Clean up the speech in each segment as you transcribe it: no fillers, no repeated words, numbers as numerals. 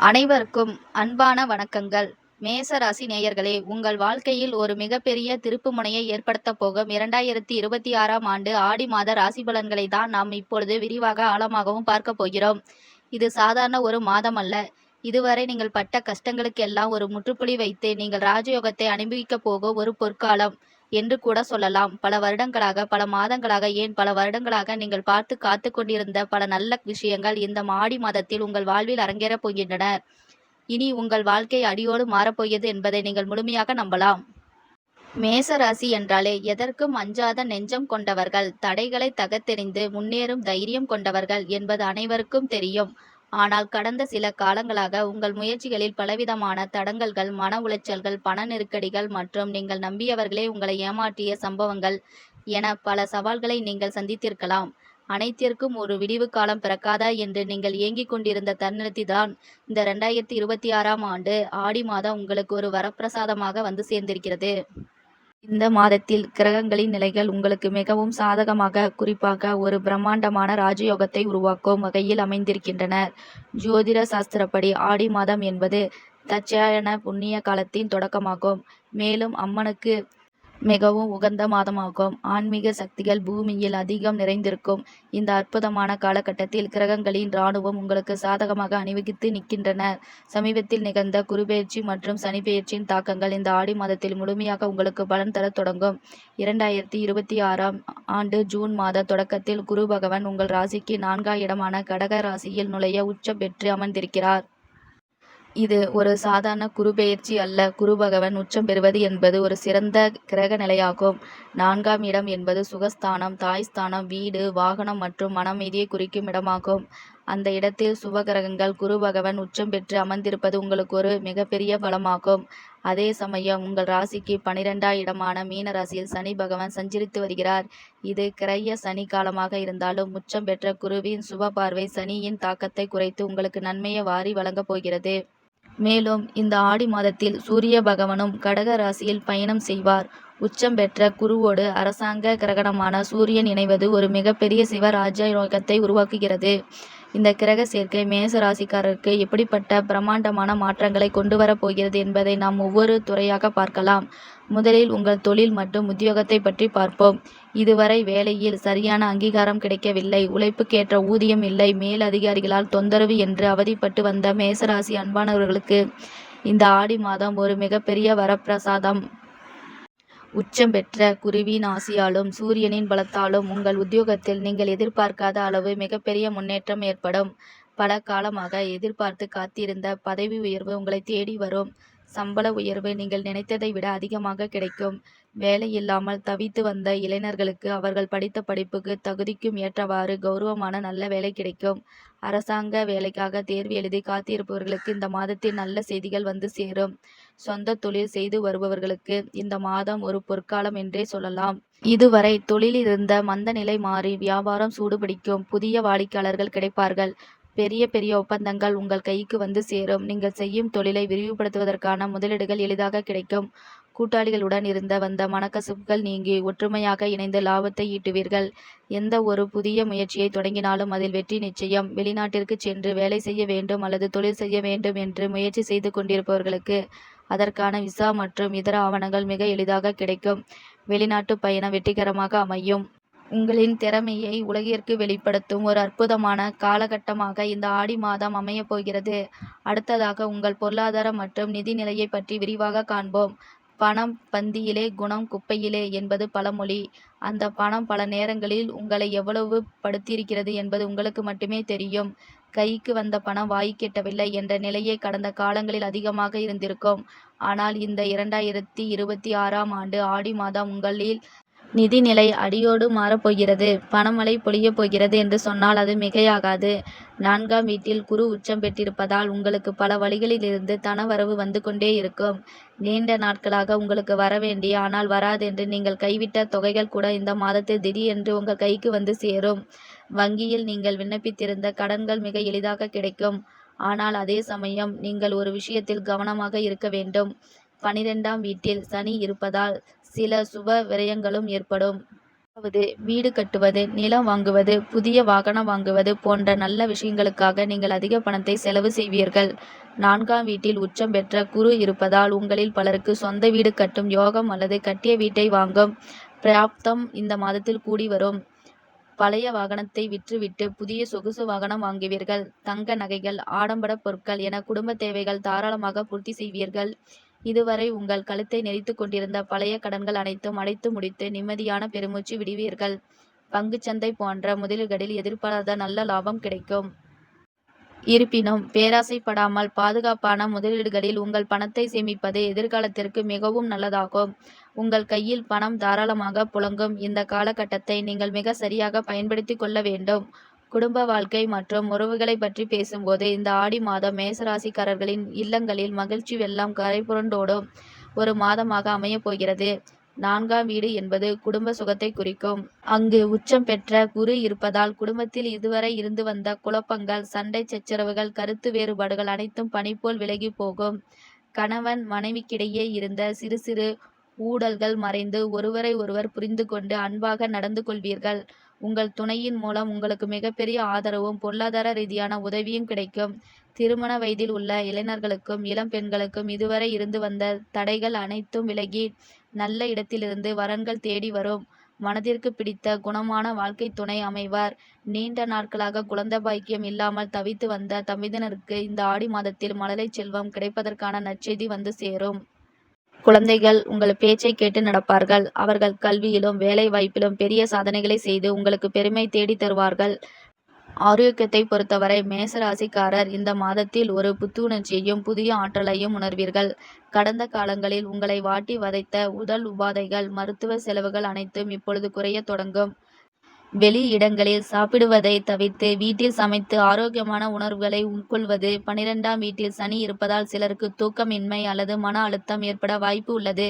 அனைவருக்கும் அன்பான வணக்கங்கள். மேச ராசி நேயர்களே, உங்கள் வாழ்க்கையில் ஒரு மிகப்பெரிய திருப்புமுனையை ஏற்படுத்தப் போகும் 2026ஆம் ஆண்டு ஆடி மாத ராசி பலன்களை தான் நாம் இப்பொழுது விரிவாக ஆழமாகவும் பார்க்க போகிறோம். இது சாதாரண ஒரு மாதம் அல்ல. இதுவரை நீங்கள் பட்ட கஷ்டங்களுக்கெல்லாம் ஒரு முற்றுப்புள்ளி வைத்து நீங்கள் ராஜயோகத்தை அனுபவிக்கப் போகும் ஒரு பொற்காலம் என்று கூட சொல்லலாம். பல வருடங்களாக, பல மாதங்களாக, ஏன் பல வருடங்களாக நீங்கள் பார்த்து காத்து கொண்டிருந்த பல நல்ல விஷயங்கள் இந்த ஆடி மாதத்தில் உங்கள் வாழ்வில் அரங்கேறப் போகின்றன. இனி உங்கள் வாழ்க்கை அடியோடு மாறப்போகிறது என்பதை நீங்கள் முழுமையாக நம்பலாம். மேச ராசி என்றாலே எதற்கும் அஞ்சாத நெஞ்சம் கொண்டவர்கள், தடைகளை தகர்த்தெறிந்து முன்னேறும் தைரியம் கொண்டவர்கள் என்பது அனைவருக்கும் தெரியும். ஆனால் கடந்த சில காலங்களாக உங்கள் முயற்சிகளில் பலவிதமான தடங்கல்கள், மன உளைச்சல்கள், பண நெருக்கடிகள் மற்றும் நீங்கள் நம்பியவர்களே உங்களை ஏமாற்றிய சம்பவங்கள் என பல சவால்களை நீங்கள் சந்தித்திருக்கலாம். அனைத்திற்கும் ஒரு விடிவு காலம் பிறக்காதா என்று நீங்கள் ஏங்கிக் கொண்டிருந்த தருணத்தில்தான் இந்த 2026ஆம் ஆண்டு ஆடி மாதம் உங்களுக்கு ஒரு வரப்பிரசாதமாக வந்து சேர்ந்திருக்கிறது. இந்த மாதத்தில் கிரகங்களின் நிலைகள் உங்களுக்கு மிகவும் சாதகமாக, குறிப்பாக ஒரு பிரம்மாண்டமான ராஜயோகத்தை உருவாக்கும் வகையில் அமைந்திருக்கின்றன. ஜோதிட சாஸ்திரப்படி ஆடி மாதம் என்பது தட்சாயன புண்ணிய காலத்தின் தொடக்கமாகும். மேலும் அம்மனுக்கு மிகவும் உகந்த மாதமாகும். ஆன்மீக சக்திகள் பூமியில் அதிகம் நிறைந்திருக்கும் இந்த அற்புதமான காலகட்டத்தில் கிரகங்களின் இராணுவம் உங்களுக்கு சாதகமாக அணிவகுத்து நிற்கின்றன. சமீபத்தில் நிகழ்ந்த குருபெயர்ச்சி மற்றும் சனி பெயர்ச்சியின் தாக்கங்கள் இந்த ஆடி மாதத்தில் முழுமையாக உங்களுக்கு பலன் தரத் தொடங்கும். 2026ஆம் ஆண்டு ஜூன் மாத தொடக்கத்தில் குரு பகவான் உங்கள் ராசிக்கு 4ஆம் இடமான கடக ராசியில் நுழைய உச்சம் பெற்று அமர்ந்திருக்கிறார். இது ஒரு சாதாரண குருபெயர்ச்சி அல்ல. குரு பகவான் உச்சம் பெறுவது என்பது ஒரு சிறந்த கிரக நிலையாகும். 4ஆம் இடம் என்பது சுகஸ்தானம், தாய்ஸ்தானம், வீடு, வாகனம் மற்றும் மனமீதியை குறிக்கும் இடமாகும். அந்த இடத்தில் சுபகிரகங்கள் குரு பகவான் உச்சம் பெற்று அமர்ந்திருப்பது உங்களுக்கு ஒரு மிகப்பெரிய பலமாகும். அதே சமயம் உங்கள் ராசிக்கு 12ஆம் இடமான மீன ராசியில் சனி பகவான் சஞ்சரித்து வருகிறார். இது கிரய சனி காலமாக இருந்தாலும் உச்சம் பெற்ற குருவின் சுப பார்வை சனியின் தாக்கத்தை குறைத்து உங்களுக்கு நன்மையை வாரி வழங்கப் போகிறது. மேலும் இந்த ஆடி மாதத்தில் சூரிய பகவானும் கடக ராசியில் பயணம் செய்வார். உச்சம் பெற்ற குருவோடு அரசாங்க கிரகணமான சூரியன் இணைவது ஒரு மிகப்பெரிய சிவராஜயோகத்தை உருவாக்குகிறது. இந்த கிரக சேர்க்கை மேச ராசிக்காரருக்கு எப்படிப்பட்ட பிரம்மாண்டமான மாற்றங்களை கொண்டு வரப் போகிறது என்பதை நாம் ஒவ்வொரு துறையாக பார்க்கலாம். முதலில் உங்கள் தொழில் மற்றும் உத்தியோகத்தை பற்றி பார்ப்போம். இதுவரை வேலையில் சரியான அங்கீகாரம் கிடைக்கவில்லை, உழைப்புக்கேற்ற ஊதியம் இல்லை, மேல் அதிகாரிகளால் தொந்தரவு என்று அவதிப்பட்டு வந்த மேசராசி அன்பானவர்களுக்கு இந்த ஆடி மாதம் ஒரு மிகப்பெரிய வரப்பிரசாதம். உச்சம் பெற்ற குருவின் ஆசியாலும் சூரியனின் பலத்தாலும் உங்கள் உத்தியோகத்தில் நீங்கள் எதிர்பார்க்காத அளவு மிகப்பெரிய முன்னேற்றம் ஏற்படும். பல காலமாக எதிர்பார்த்து காத்திருந்த பதவி உயர்வு உங்களை தேடி வரும். சம்பள உயர்வு நீங்கள் நினைத்ததை விட அதிகமாக கிடைக்கும். வேலை இல்லாமல் தவித்து வந்த இளைஞர்களுக்கு அவர்கள் படித்த படிப்புக்கு தகுதிக்கும் ஏற்றவாறு கௌரவமான நல்ல வேலை கிடைக்கும். அரசாங்க வேலைக்காக தேர்வு எழுதி காத்திருப்பவர்களுக்கு இந்த மாதத்தில் நல்ல செய்திகள் வந்து சேரும். சொந்த தொழில் செய்து வருபவர்களுக்கு இந்த மாதம் ஒரு பொற்காலம் என்றே சொல்லலாம். இதுவரை தொழிலில் இருந்த மந்த நிலை மாறி வியாபாரம் சூடுபிடிக்கும். புதிய வாடிக்கையாளர்கள் கிடைப்பார்கள். பெரிய பெரிய ஒப்பந்தங்கள் உங்கள் கைக்கு வந்து சேரும். நீங்கள் செய்யும் தொழிலை விரிவுபடுத்துவதற்கான முதலீடுகள் எளிதாக கிடைக்கும். கூட்டாளிகளுடன் வந்த மனக்கசப்புகள் நீங்கி ஒற்றுமையாக இணைந்து லாபத்தை ஈட்டுவீர்கள். எந்த ஒரு புதிய முயற்சியை தொடங்கினாலும் அதில் வெற்றி நிச்சயம். வெளிநாட்டிற்கு சென்று வேலை செய்ய வேண்டும் அல்லது தொழில் செய்ய வேண்டும் என்று முயற்சி செய்து கொண்டிருப்பவர்களுக்கு அதற்கான விசா மற்றும் இதர ஆவணங்கள் மிக எளிதாக கிடைக்கும். வெளிநாட்டு பயணம் வெற்றிகரமாக அமையும். உங்களின் திறமையை உலகிற்கு வெளிப்படுத்தும் ஒரு அற்புதமான காலகட்டமாக இந்த ஆடி மாதம் அமையப் போகிறது. அடுத்ததாக உங்கள் பொருளாதார மற்றும் நிதி நிலையை பற்றி விரிவாக காண்போம். பணம் பந்தியிலே, குணம் குப்பையிலே என்பது பழமொழி. அந்த பணம் பல நேரங்களில் உங்களை எவ்வளவு படுத்தியிருக்கிறது என்பது உங்களுக்கு மட்டுமே தெரியும். கைக்கு வந்த பணம் வாய்க்கு எட்டவில்லை என்ற நிலையே கடந்த காலங்களில் அதிகமாக இருந்திருக்கும். ஆனால் இந்த 2026ஆம் ஆண்டு ஆடி மாதம் உங்களில் நிதிநிலை அடியோடு மாறப்போகிறது. பணமழை பொழியப் போகிறது என்று சொன்னால் அது மிகையாகாது. 4ஆம் வீட்டில் குரு உச்சம் பெற்றிருப்பதால் உங்களுக்கு பல வழிகளிலிருந்து தனவரவு வந்து கொண்டே இருக்கும். நீண்ட நாட்களாக உங்களுக்கு வரவேண்டிய ஆனால் வராதென்று நீங்கள் கைவிட்ட தொகைகள் கூட இந்த மாதத்தில் திடீரென்று உங்கள் கைக்கு வந்து சேரும். வங்கியில் நீங்கள் விண்ணப்பித்திருந்த கடன்கள் மிக எளிதாக கிடைக்கும். ஆனால் அதே சமயம் நீங்கள் ஒரு விஷயத்தில் கவனமாக இருக்க வேண்டும். 12ஆம் வீட்டில் சனி இருப்பதால் சில சுப விரயங்களும் ஏற்படும். அதாவது வீடு கட்டுவது, நிலம் வாங்குவது, புதிய வாகனம் வாங்குவது போன்ற நல்ல விஷயங்களுக்காக நீங்கள் அதிக பணத்தை செலவு செய்வீர்கள். 4ஆம் வீட்டில் உச்சம் பெற்ற குரு இருப்பதால் உங்களில் பலருக்கு சொந்த வீடு கட்டும் யோகம் அல்லது கட்டிய வீட்டை வாங்கும் பிராப்தம் இந்த மாதத்தில் கூடி வரும். பழைய வாகனத்தை விற்றுவிட்டு புதிய சொகுசு வாகனம் வாங்குவீர்கள். தங்க நகைகள், ஆடம்பர பொருட்கள் என குடும்ப தேவைகள் தாராளமாக பூர்த்தி செய்வீர்கள். இதுவரை உங்கள் கழுத்தை நெரித்துக் கொண்டிருந்த பழைய கடன்கள் அனைத்தும் அடைத்து முடித்து நிம்மதியான பெருமூச்சு விடுவீர்கள். பங்குச்சந்தை போன்ற முதலீடுகளில் எதிர்பாராத நல்ல லாபம் கிடைக்கும். இருப்பினும் பேராசைப்படாமல் பாதுகாப்பான முதலீடுகளில் உங்கள் பணத்தை சேமிப்பது எதிர்காலத்திற்கு மிகவும் நல்லதாகும். உங்கள் கையில் பணம் தாராளமாக புழங்கும் இந்த காலகட்டத்தை நீங்கள் மிக சரியாக பயன்படுத்திக் கொள்ள வேண்டும். குடும்ப வாழ்க்கை மற்றும் உறவுகளை பற்றி பேசும்போது இந்த ஆடி மாதம் மேசராசிக்காரர்களின் இல்லங்களில் மகிழ்ச்சி வெள்ளம் கரை புரண்டோடும் ஒரு மாதமாக அமையப் போகிறது. 4ஆம் வீடு என்பது குடும்ப சுகத்தை குறிக்கும். அங்கு உச்சம் பெற்ற குரு இருப்பதால் குடும்பத்தில் இதுவரை இருந்து வந்த குழப்பங்கள், சண்டை சச்சரவுகள், கருத்து வேறுபாடுகள் அனைத்தும் பனிபோல் விலகி போகும். கணவன் மனைவிக்கிடையே இருந்த சிறு சிறு ஊடல்கள் மறைந்து ஒருவரை ஒருவர் புரிந்து கொண்டு அன்பாக நடந்து கொள்வீர்கள். உங்கள் துணையின் மூலம் உங்களுக்கு மிகப்பெரிய ஆதரவும் பொருளாதார ரீதியான உதவியும் கிடைக்கும். திருமண வயதில் உள்ள இளைஞர்களுக்கும் இளம் பெண்களுக்கும் இதுவரை இருந்து வந்த தடைகள் அனைத்தும் விலகி நல்ல இடத்திலிருந்து வரன்கள் தேடி வரும். மனதிற்கு பிடித்த குணமான வாழ்க்கை துணை அமைவார். நீண்ட நாட்களாக குழந்தை பாக்கியம் இல்லாமல் தவித்து வந்த தம்பதியினருக்கு இந்த ஆடி மாதத்தில் மழலை செல்வம் கிடைப்பதற்கான நற்செய்தி வந்து சேரும். குழந்தைகள் உங்கள் பேச்சை கேட்டு நடப்பார்கள். அவர்கள் கல்வியிலும் வேலை வாய்ப்பிலும் பெரிய சாதனைகளை செய்து உங்களுக்கு பெருமை தேடி தருவார்கள். ஆரோக்கியத்தை பொறுத்தவரை மேசராசிக்காரர் இந்த மாதத்தில் ஒரு புத்துணர்ச்சியையும் புதிய ஆற்றலையும் உணர்வீர்கள். கடந்த காலங்களில் உங்களை வாட்டி வதைத்த உடல் உபாதைகள், மருத்துவ செலவுகள் அனைத்தும் இப்பொழுது குறையத் தொடங்கும். வெளி இடங்களில் சாப்பிடுவதை தவிர்த்து வீட்டில் சமைத்து ஆரோக்கியமான உணவுகளை உட்கொள்வது. 12ஆம் வீட்டில் சனி இருப்பதால் சிலருக்கு தூக்கமின்மை அல்லது மன அழுத்தம் ஏற்பட வாய்ப்பு உள்ளது.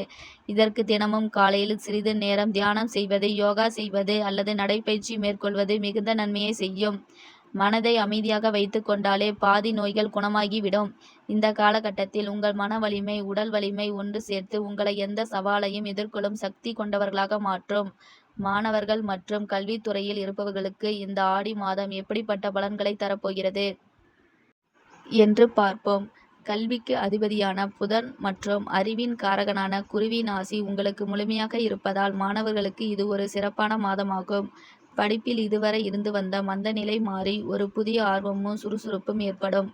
இதற்கு தினமும் காலையில் சிறிது நேரம் தியானம் செய்வது, யோகா செய்வது அல்லது நடைப்பயிற்சி மேற்கொள்வது மிகுந்த நன்மையை செய்யும். மனதை அமைதியாக வைத்து கொண்டாலே பாதி நோய்கள் குணமாகிவிடும். இந்த காலகட்டத்தில் உங்கள் மன வலிமை, உடல் வலிமை ஒன்று சேர்த்து உங்களை எந்த சவாலையும் எதிர்கொள்ளும் சக்தி கொண்டவர்களாக மாற்றும். மாணவர்கள் மற்றும் கல்வித்துறையில் இருப்பவர்களுக்கு இந்த ஆடி மாதம் எப்படிப்பட்ட பலன்களை தரப்போகிறது என்று பார்ப்போம். கல்விக்கு அதிபதியான புதன் மற்றும் அறிவின் காரகனான குருவின் ஆசி உங்களுக்கு முழுமையாக இருப்பதால் மாணவர்களுக்கு இது ஒரு சிறப்பான மாதமாகும். படிப்பில் இதுவரை இருந்து வந்த மந்த நிலை மாறி ஒரு புதிய ஆர்வமும் சுறுசுறுப்பும் ஏற்படும்.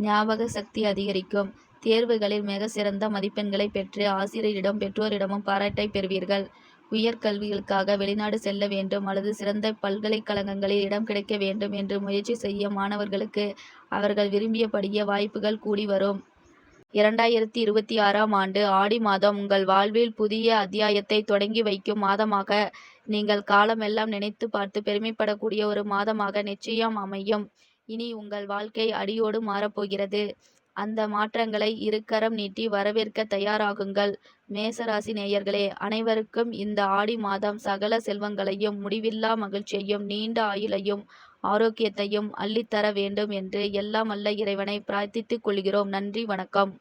ஞாபக சக்தி அதிகரிக்கும். தேர்வுகளில் மிக சிறந்த மதிப்பெண்களை பெற்று ஆசிரியரிடம் பெற்றோரிடமும் பாராட்டை பெறுவீர்கள். உயர்கல்விகளுக்காக வெளிநாடு செல்ல வேண்டும் அல்லது சிறந்த பல்கலைக்கழகங்களில் இடம் கிடைக்க வேண்டும் என்று முயற்சி செய்யும் மாணவர்களுக்கு அவர்கள் விரும்பியபடியே வாய்ப்புகள் கூடி வரும். 2026ஆம் ஆண்டு ஆடி மாதம் உங்கள் வாழ்வில் புதிய அத்தியாயத்தை தொடங்கி வைக்கும் மாதமாக, நீங்கள் காலமெல்லாம் நினைத்து பார்த்து பெருமைப்படக்கூடிய ஒரு மாதமாக நிச்சயம் அமையும். இனி உங்கள் வாழ்க்கை அடியோடு மாறப்போகிறது. அந்த மாற்றங்களை இருகரம் நீட்டி வரவேற்க தயாராகுங்கள். மேசராசி நேயர்களே, அனைவருக்கும் இந்த ஆடி மாதம் சகல செல்வங்களையும், முடிவில்லா மகிழ்ச்சியையும், நீண்ட ஆயுளையும், ஆரோக்கியத்தையும் அள்ளித்தர வேண்டும் என்று எல்லாம் வல்ல இறைவனை பிரார்த்தித்துக் கொள்கிறோம். நன்றி, வணக்கம்.